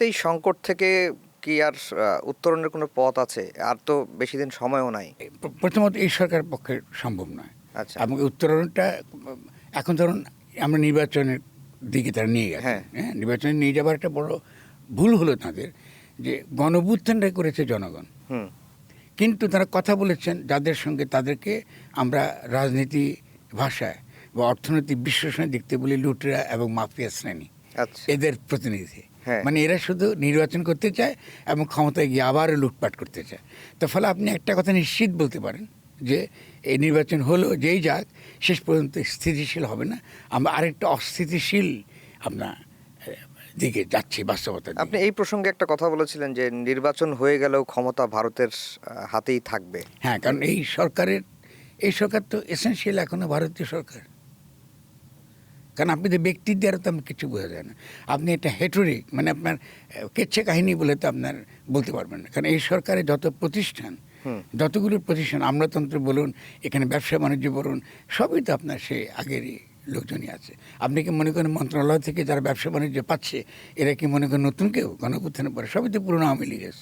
এই সংকট থেকে কি আর উত্তরণের কোনো পথ আছে? আর তো বেশি দিন সময়ও নাই। প্রথমত এই সরকারের পক্ষে সম্ভব নয়। আচ্ছা। এবং উত্তরণটা এখন ধরুন আমরা নির্বাচনের দিকে তারা নিয়ে গেছে। হ্যাঁ। হ্যাঁ, নির্বাচনে নিয়ে যাবার একটা বড় ভুল হলো তাদের, যে গণঅভ্যুত্থানটাই করেছে জনগণ। হুম। কিন্তু তারা কথা বলেছেন যাদের সঙ্গে, তাদেরকে আমরা রাজনীতি ভাষায় বা অর্থনৈতিক বিশ্লেষণে দেখতে বলি লুটেরা এবং মাফিয়া শ্রেণী, আচ্ছা। এদের প্রতিনিধি। হ্যাঁ। মানে এরা শুধু নির্বাচন করতে চায় এবং ক্ষমতায় গিয়ে আবারও লুটপাট করতে চায়। তো ফলে আপনি একটা কথা নিশ্চিত বলতে পারেন যে এই নির্বাচন হলো যেই যাক, শেষ পর্যন্ত স্থিতিশীল হবে না। আমরা আরেকটা অস্থিতিশীল আপনার দিকে যাচ্ছি, বাস্তবতার আপনি দিকে। এই প্রসঙ্গে একটা কথা বলেছিলেন যে নির্বাচন হয়ে গেলেও ক্ষমতা ভারতের হাতেই থাকবে। হ্যাঁ, কারণ এই সরকার তো এসেনশিয়াল এখনো ভারতীয় সরকার। কারণ আপনি তো ব্যক্তির দ্বারা তো আমার কিছু বোঝা যায় না। আপনি এটা হেটোরিক, মানে আপনার কেচ্ছা কাহিনী বলে তো আপনার বলতে পারবেন না। কারণ এই সরকারের যত প্রতিষ্ঠান, যতগুলো প্রতিষ্ঠান, আমলাতন্ত্র বলুন, এখানে ব্যবসা বাণিজ্য বলুন, সবই তো আপনার সেই আগেরই লোকজনই আছে। আপনি কি মনে করেন মন্ত্রণালয় থেকে যারা ব্যবসা বাণিজ্য পাচ্ছে, এরা কি মনে করেন নতুন কেউ? গণঅভ্যুত্থানের পরে সবই তো পুরনো আওয়ামী লীগের।